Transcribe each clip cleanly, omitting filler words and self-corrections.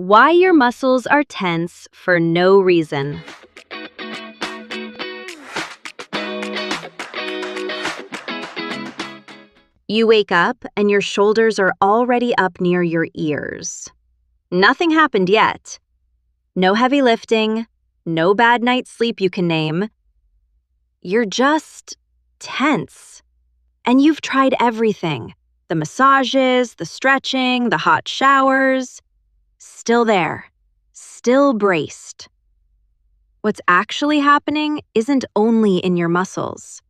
Why your muscles are tense for no reason. You wake up and your shoulders are already up near your ears. Nothing happened yet. No heavy lifting, no bad night's sleep you can name. You're just tense. And you've tried everything. The massages, the stretching, the hot showers. Still there. Still braced. What's actually happening isn't only in your muscles.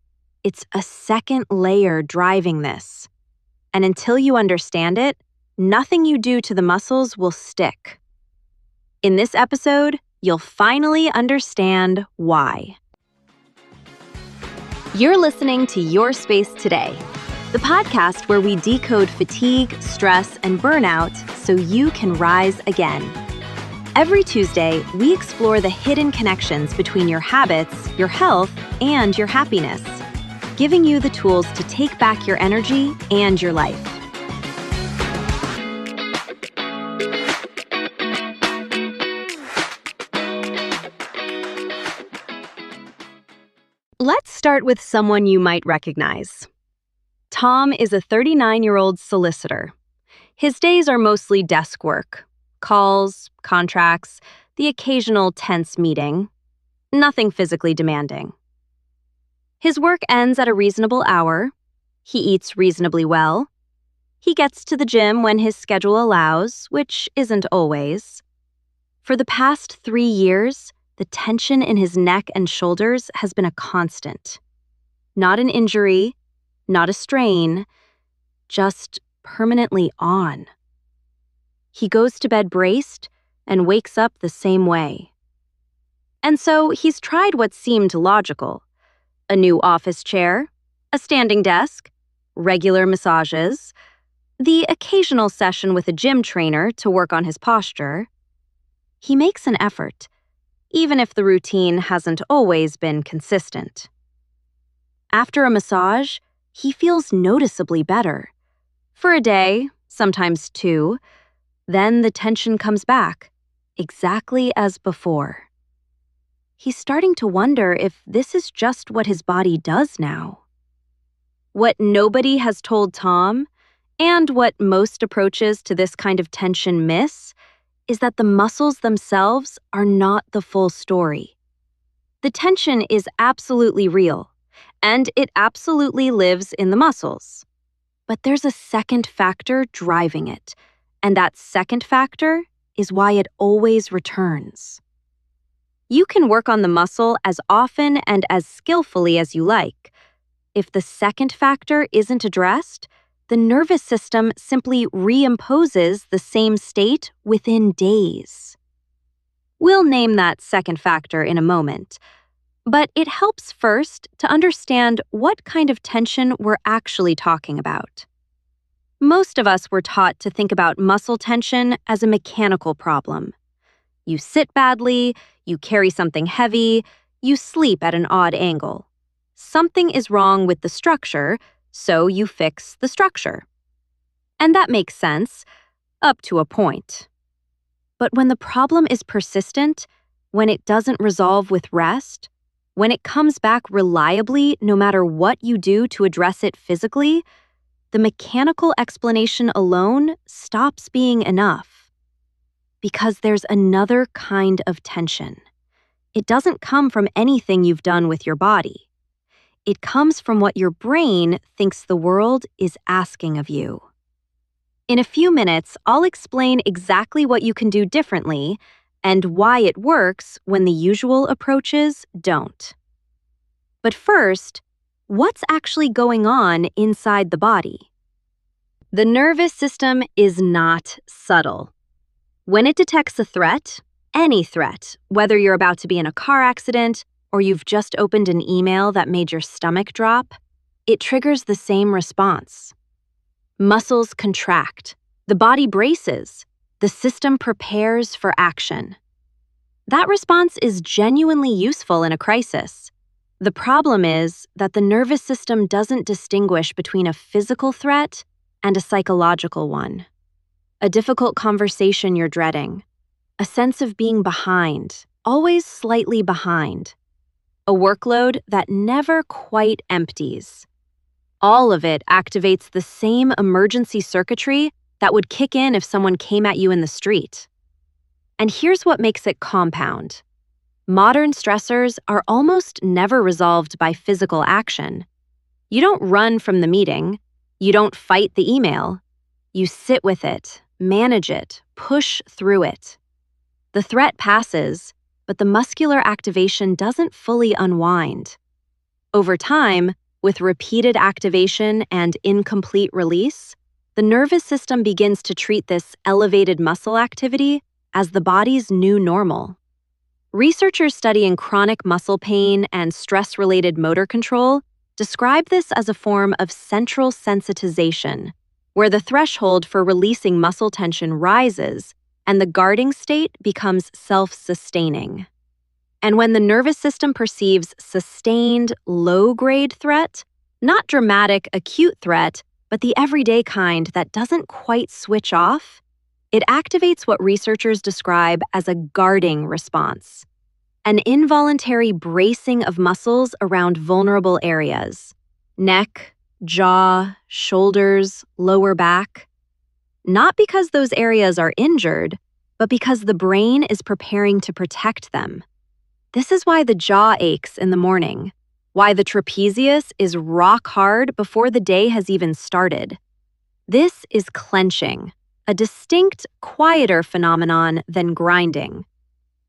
It's a second layer driving this. And until you understand it, nothing you do to the muscles will stick. In this episode, you'll finally understand why. You're listening to Your Space Today, the podcast where we decode fatigue, stress, and burnout so you can rise again. Every Tuesday, we explore the hidden connections between your habits, your health, and your happiness, giving you the tools to take back your energy and your life. Let's start with someone you might recognize. Tom is a 39-year-old solicitor. His days are mostly desk work, calls, contracts, the occasional tense meeting. Nothing physically demanding. His work ends at a reasonable hour. He eats reasonably well. He gets to the gym when his schedule allows, which isn't always. For the past 3 years, the tension in his neck and shoulders has been a constant. Not an injury, not a strain, just permanently on. He goes to bed braced and wakes up the same way. And so he's tried what seemed logical. A new office chair, a standing desk, regular massages, the occasional session with a gym trainer to work on his posture. He makes an effort, even if the routine hasn't always been consistent. After a massage, he feels noticeably better. For a day, sometimes 2, then the tension comes back, exactly as before. He's starting to wonder if this is just what his body does now. What nobody has told Tom, and what most approaches to this kind of tension miss, is that the muscles themselves are not the full story. The tension is absolutely real, and it absolutely lives in the muscles. But there's a second factor driving it, and that second factor is why it always returns. You can work on the muscle as often and as skillfully as you like. If the second factor isn't addressed, the nervous system simply reimposes the same state within days. We'll name that second factor in a moment, but it helps first to understand what kind of tension we're actually talking about. Most of us were taught to think about muscle tension as a mechanical problem. You sit badly, you carry something heavy, you sleep at an odd angle. Something is wrong with the structure, so you fix the structure. And that makes sense, up to a point. But when the problem is persistent, when it doesn't resolve with rest, when it comes back reliably no matter what you do to address it physically, the mechanical explanation alone stops being enough. Because there's another kind of tension. It doesn't come from anything you've done with your body. It comes from what your brain thinks the world is asking of you. In a few minutes, I'll explain exactly what you can do differently and why it works when the usual approaches don't. But first, what's actually going on inside the body? The nervous system is not subtle. When it detects a threat, any threat, whether you're about to be in a car accident or you've just opened an email that made your stomach drop, it triggers the same response. Muscles contract, the body braces, the system prepares for action. That response is genuinely useful in a crisis. The problem is that the nervous system doesn't distinguish between a physical threat and a psychological one. A difficult conversation you're dreading, a sense of being behind, always slightly behind, a workload that never quite empties. All of it activates the same emergency circuitry that would kick in if someone came at you in the street. And here's what makes it compound. Modern stressors are almost never resolved by physical action. You don't run from the meeting. You don't fight the email. You sit with it, manage it, push through it. The threat passes, but the muscular activation doesn't fully unwind. Over time, with repeated activation and incomplete release, the nervous system begins to treat this elevated muscle activity as the body's new normal. Researchers studying chronic muscle pain and stress-related motor control describe this as a form of central sensitization, where the threshold for releasing muscle tension rises and the guarding state becomes self-sustaining. And when the nervous system perceives sustained, low-grade threat, not dramatic, acute threat, but the everyday kind that doesn't quite switch off, it activates what researchers describe as a guarding response, an involuntary bracing of muscles around vulnerable areas, neck, jaw, shoulders, lower back. Not because those areas are injured, but because the brain is preparing to protect them. This is why the jaw aches in the morning, why the trapezius is rock hard before the day has even started. This is clenching, a distinct, quieter phenomenon than grinding.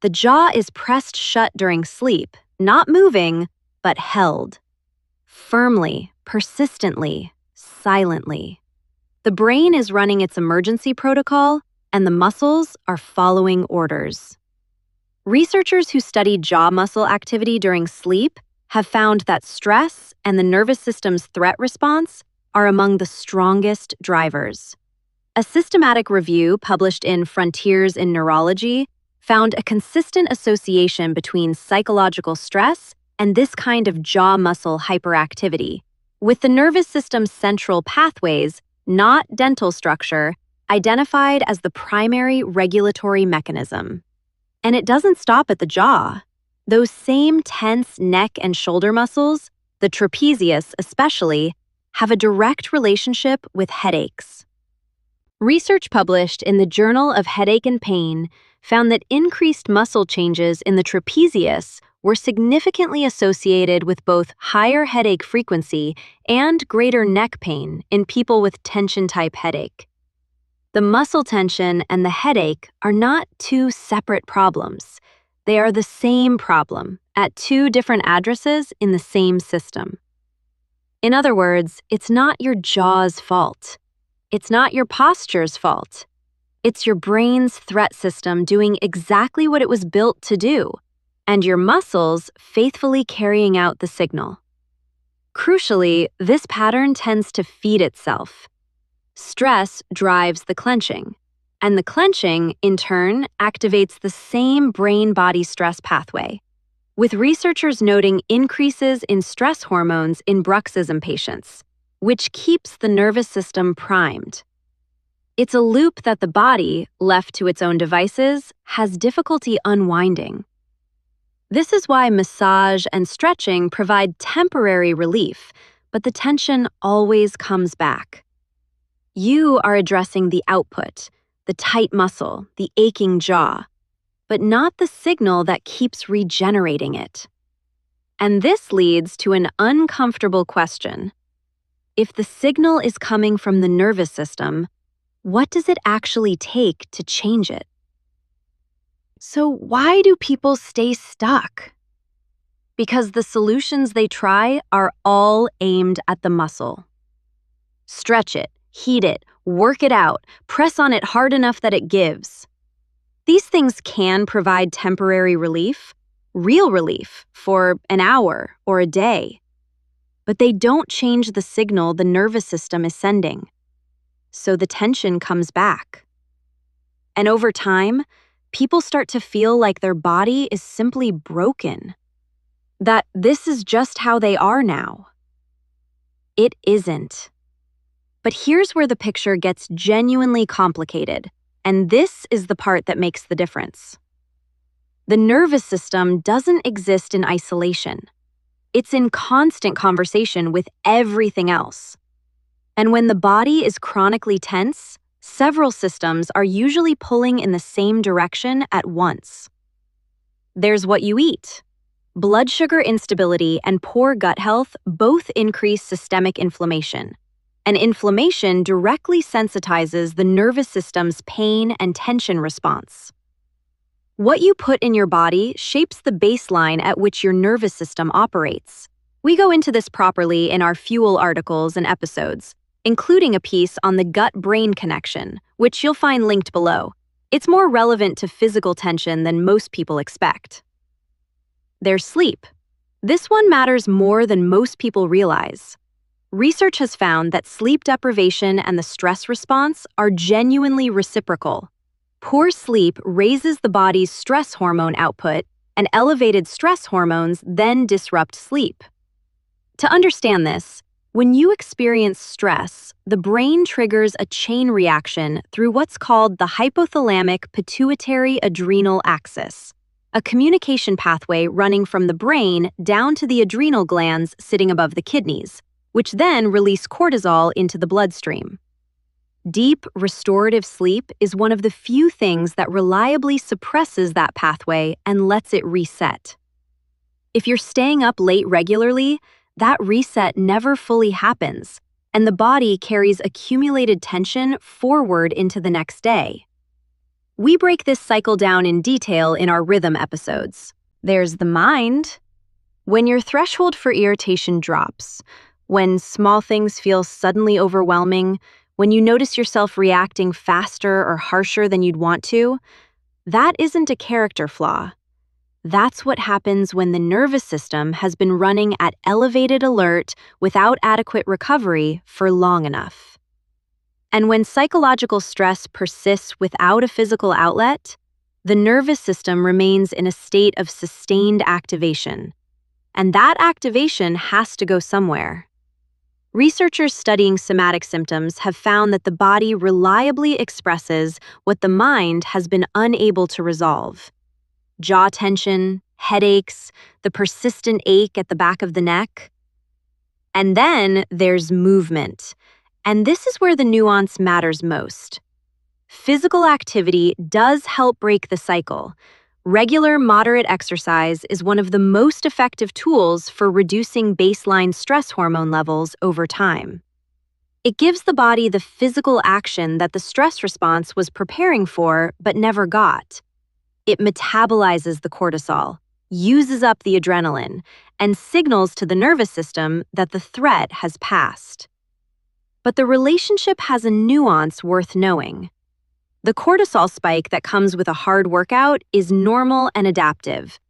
The jaw is pressed shut during sleep, not moving, but held. Firmly, persistently, silently. The brain is running its emergency protocol, and the muscles are following orders. Researchers who studied jaw muscle activity during sleep have found that stress and the nervous system's threat response are among the strongest drivers. A systematic review published in Frontiers in Neurology found a consistent association between psychological stress and this kind of jaw muscle hyperactivity, with the nervous system's central pathways, not dental structure, identified as the primary regulatory mechanism. And it doesn't stop at the jaw. Those same tense neck and shoulder muscles, the trapezius especially, have a direct relationship with headaches. Research published in the Journal of Headache and Pain found that increased muscle changes in the trapezius were significantly associated with both higher headache frequency and greater neck pain in people with tension-type headache. The muscle tension and the headache are not two separate problems. They are the same problem at two different addresses in the same system. In other words, it's not your jaw's fault. It's not your posture's fault. It's your brain's threat system doing exactly what it was built to do, and your muscles faithfully carrying out the signal. Crucially, this pattern tends to feed itself. Stress drives the clenching, and the clenching, in turn, activates the same brain-body stress pathway, with researchers noting increases in stress hormones in bruxism patients, which keeps the nervous system primed. It's a loop that the body, left to its own devices, has difficulty unwinding. This is why massage and stretching provide temporary relief, but the tension always comes back. You are addressing the output, the tight muscle, the aching jaw, but not the signal that keeps regenerating it. And this leads to an uncomfortable question. If the signal is coming from the nervous system, what does it actually take to change it? So why do people stay stuck? Because the solutions they try are all aimed at the muscle. Stretch it, heat it, work it out, press on it hard enough that it gives. These things can provide temporary relief, real relief, for an hour or a day. But they don't change the signal the nervous system is sending. So the tension comes back. And over time, people start to feel like their body is simply broken. That this is just how they are now. It isn't. But here's where the picture gets genuinely complicated, And this is the part that makes the difference. The nervous system doesn't exist in isolation. It's in constant conversation with everything else. And when the body is chronically tense, several systems are usually pulling in the same direction at once. There's what you eat. Blood sugar instability and poor gut health both increase systemic inflammation. And inflammation directly sensitizes the nervous system's pain and tension response. What you put in your body shapes the baseline at which your nervous system operates. We go into this properly in our Fuel articles and episodes, including a piece on the gut-brain connection, which you'll find linked below. It's more relevant to physical tension than most people expect. There's sleep. This one matters more than most people realize. Research has found that sleep deprivation and the stress response are genuinely reciprocal. Poor sleep raises the body's stress hormone output, and elevated stress hormones then disrupt sleep. To understand this, when you experience stress, the brain triggers a chain reaction through what's called the hypothalamic-pituitary-adrenal axis, a communication pathway running from the brain down to the adrenal glands sitting above the kidneys, which then release cortisol into the bloodstream. Deep, restorative sleep is one of the few things that reliably suppresses that pathway and lets it reset. If you're staying up late regularly, that reset never fully happens, and the body carries accumulated tension forward into the next day. We break this cycle down in detail in our rhythm episodes. There's the mind. When your threshold for irritation drops, when small things feel suddenly overwhelming, when you notice yourself reacting faster or harsher than you'd want to, that isn't a character flaw. That's what happens when the nervous system has been running at elevated alert without adequate recovery for long enough. And when psychological stress persists without a physical outlet, the nervous system remains in a state of sustained activation. And that activation has to go somewhere. Researchers studying somatic symptoms have found that the body reliably expresses what the mind has been unable to resolve. Jaw tension, headaches, the persistent ache at the back of the neck. And then there's movement. And this is where the nuance matters most. Physical activity does help break the cycle. Regular, moderate exercise is one of the most effective tools for reducing baseline stress hormone levels over time. It gives the body the physical action that the stress response was preparing for but never got. It metabolizes the cortisol, uses up the adrenaline, and signals to the nervous system that the threat has passed. But the relationship has a nuance worth knowing. The cortisol spike that comes with a hard workout is normal and adaptive.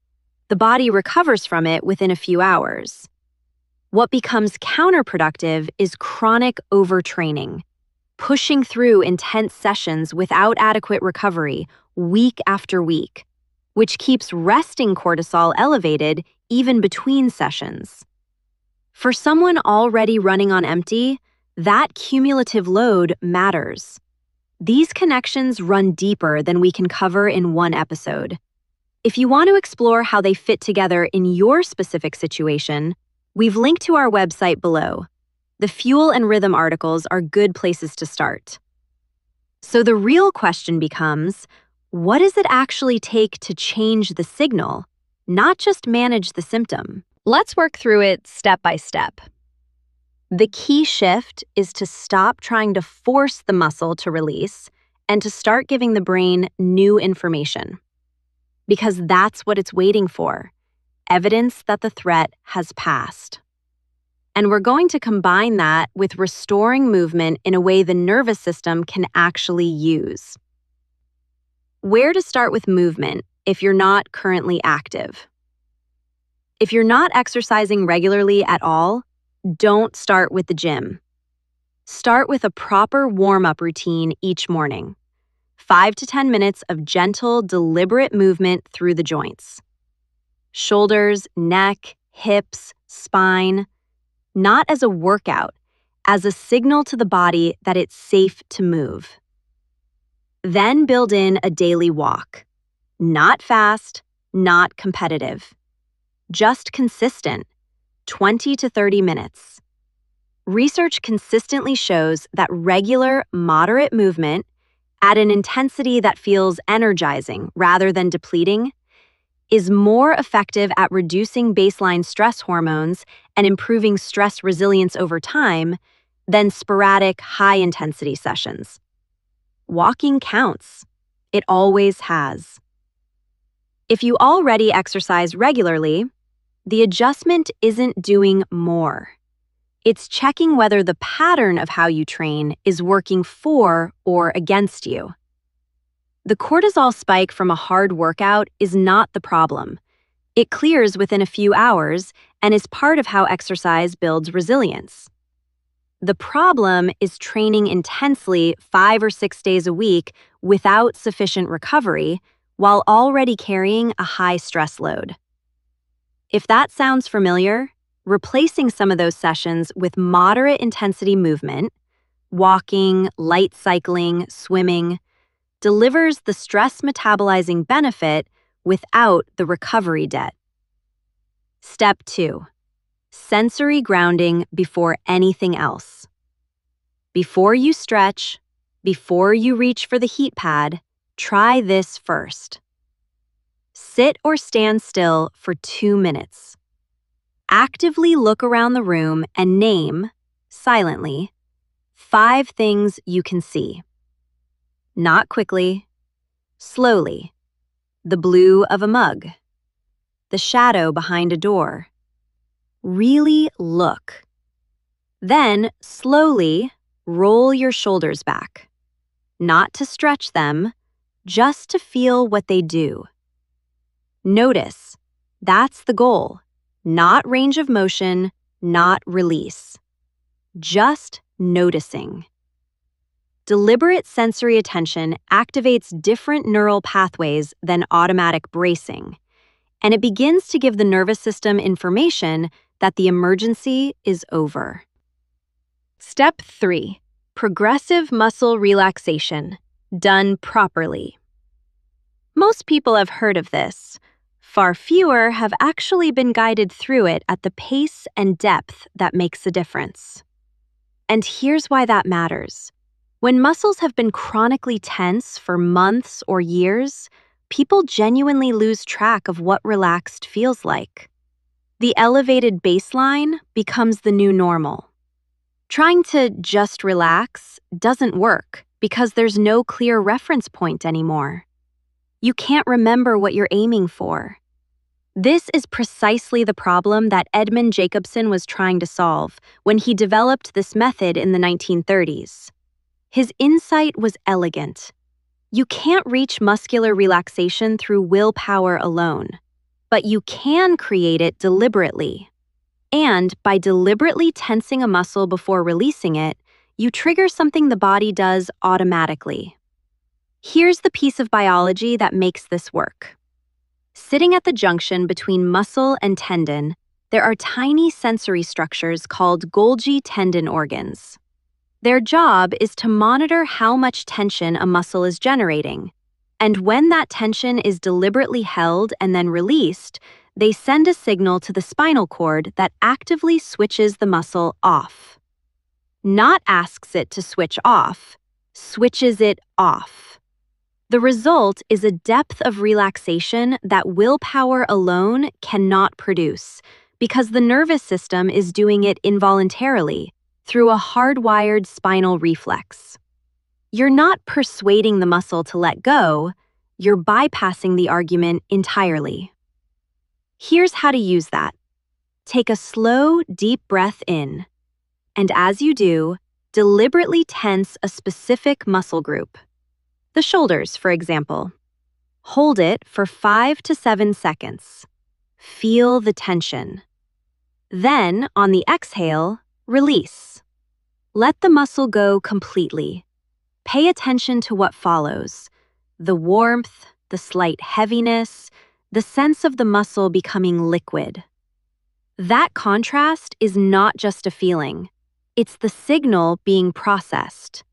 The body recovers from it within a few hours. What becomes counterproductive is chronic overtraining, pushing through intense sessions without adequate recovery week after week, which keeps resting cortisol elevated even between sessions. For someone already running on empty, that cumulative load matters. These connections run deeper than we can cover in one episode. If you want to explore how they fit together in your specific situation, we've linked to our website below. The Fuel and Rhythm articles are good places to start. So the real question becomes, what does it actually take to change the signal, not just manage the symptom? Let's work through it step by step. The key shift is to stop trying to force the muscle to release and to start giving the brain new information. Because that's what it's waiting for, evidence that the threat has passed. And we're going to combine that with restoring movement in a way the nervous system can actually use. Where to start with movement if you're not currently active? If you're not exercising regularly at all, don't start with the gym. Start with a proper warm-up routine each morning. 5 to 10 minutes of gentle, deliberate movement through the joints. Shoulders, neck, hips, spine. Not as a workout, as a signal to the body that it's safe to move. Then build in a daily walk. Not fast, not competitive. Just consistent, 20 to 30 minutes. Research consistently shows that regular, moderate movement at an intensity that feels energizing rather than depleting is more effective at reducing baseline stress hormones and improving stress resilience over time than sporadic, high-intensity sessions. Walking counts. It always has. If you already exercise regularly, the adjustment isn't doing more. It's checking whether the pattern of how you train is working for or against you. The cortisol spike from a hard workout is not the problem. It clears within a few hours and is part of how exercise builds resilience. The problem is training intensely 5 or 6 days a week without sufficient recovery while already carrying a high stress load. If that sounds familiar, replacing some of those sessions with moderate intensity movement, walking, light cycling, swimming, delivers the stress metabolizing benefit without the recovery debt. Step 2. Sensory grounding before anything else. Before you stretch, before you reach for the heat pad, try this first. Sit or stand still for 2 minutes. Actively look around the room and name, silently, 5 things you can see. Not quickly, slowly. The blue of a mug. The shadow behind a door. Really look. Then, slowly, roll your shoulders back. Not to stretch them, just to feel what they do. Notice, that's the goal. Not range of motion, not release. Just noticing. Deliberate sensory attention activates different neural pathways than automatic bracing, and it begins to give the nervous system information that the emergency is over. Step 3. Progressive muscle relaxation, done properly. Most people have heard of this. Far fewer have actually been guided through it at the pace and depth that makes a difference. And here's why that matters. When muscles have been chronically tense for months or years, people genuinely lose track of what relaxed feels like. The elevated baseline becomes the new normal. Trying to just relax doesn't work because there's no clear reference point anymore. You can't remember what you're aiming for. This is precisely the problem that Edmund Jacobson was trying to solve when he developed this method in the 1930s. His insight was elegant. You can't reach muscular relaxation through willpower alone, but you can create it deliberately. And by deliberately tensing a muscle before releasing it, you trigger something the body does automatically. Here's the piece of biology that makes this work. Sitting at the junction between muscle and tendon, there are tiny sensory structures called Golgi tendon organs. Their job is to monitor how much tension a muscle is generating, and when that tension is deliberately held and then released, they send a signal to the spinal cord that actively switches the muscle off. Not asks it to switch off, switches it off. The result is a depth of relaxation that willpower alone cannot produce because the nervous system is doing it involuntarily through a hardwired spinal reflex. You're not persuading the muscle to let go, you're bypassing the argument entirely. Here's how to use that. Take a slow, deep breath in, and as you do, deliberately tense a specific muscle group. The shoulders, for example. Hold it for 5 to 7 seconds. Feel the tension. Then, on the exhale, release. Let the muscle go completely. Pay attention to what follows. The warmth, the slight heaviness, the sense of the muscle becoming liquid. That contrast is not just a feeling. It's the signal being processed.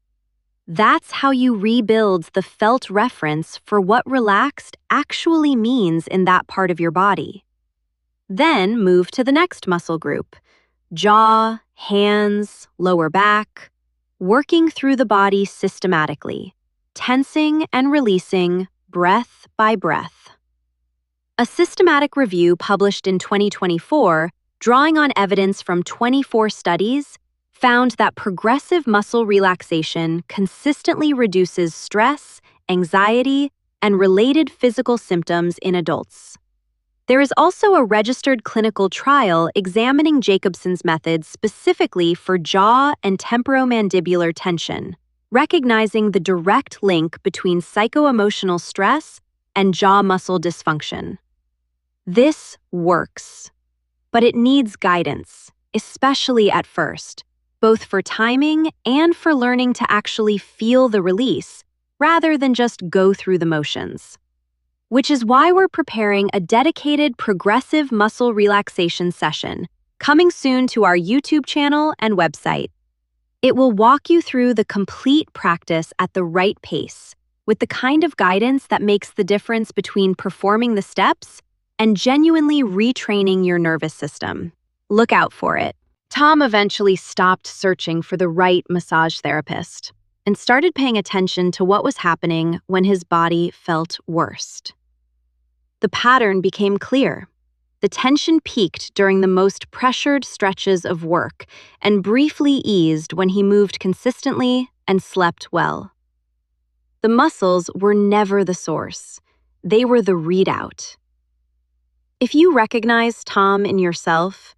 That's how you rebuild the felt reference for what relaxed actually means in that part of your body. Then move to the next muscle group: jaw, hands, lower back, working through the body systematically, tensing and releasing breath by breath. A systematic review published in 2024, drawing on evidence from 24 studies, found that progressive muscle relaxation consistently reduces stress, anxiety, and related physical symptoms in adults. There is also a registered clinical trial examining Jacobson's method specifically for jaw and temporomandibular tension, recognizing the direct link between psycho-emotional stress and jaw muscle dysfunction. This works, but it needs guidance, especially at first, both for timing and for learning to actually feel the release rather than just go through the motions. Which is why we're preparing a dedicated progressive muscle relaxation session coming soon to our YouTube channel and website. It will walk you through the complete practice at the right pace, with the kind of guidance that makes the difference between performing the steps and genuinely retraining your nervous system. Look out for it. Tom eventually stopped searching for the right massage therapist and started paying attention to what was happening when his body felt worst. The pattern became clear. The tension peaked during the most pressured stretches of work and briefly eased when he moved consistently and slept well. The muscles were never the source. They were the readout. If you recognize Tom in yourself,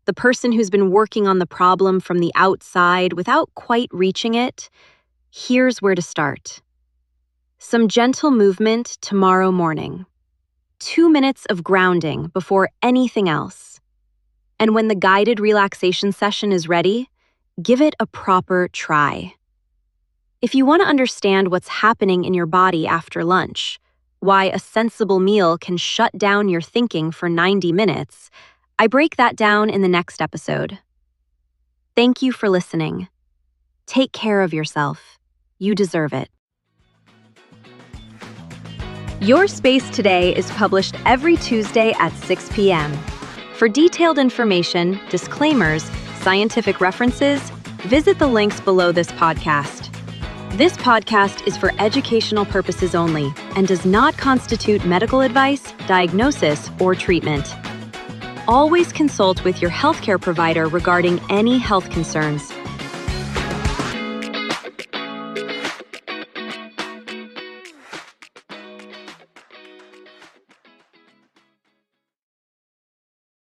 the person who's been working on the problem from the outside without quite reaching it, here's where to start. Some gentle movement tomorrow morning. 2 minutes of grounding before anything else. And when the guided relaxation session is ready, give it a proper try. If you want to understand what's happening in your body after lunch, why a sensible meal can shut down your thinking for 90 minutes, I break that down in the next episode. Thank you for listening. Take care of yourself. You deserve it. Your Space Today is published every Tuesday at 6 p.m. For detailed information, disclaimers, scientific references, visit the links below this podcast. This podcast is for educational purposes only and does not constitute medical advice, diagnosis, or treatment. Always consult with your healthcare provider regarding any health concerns.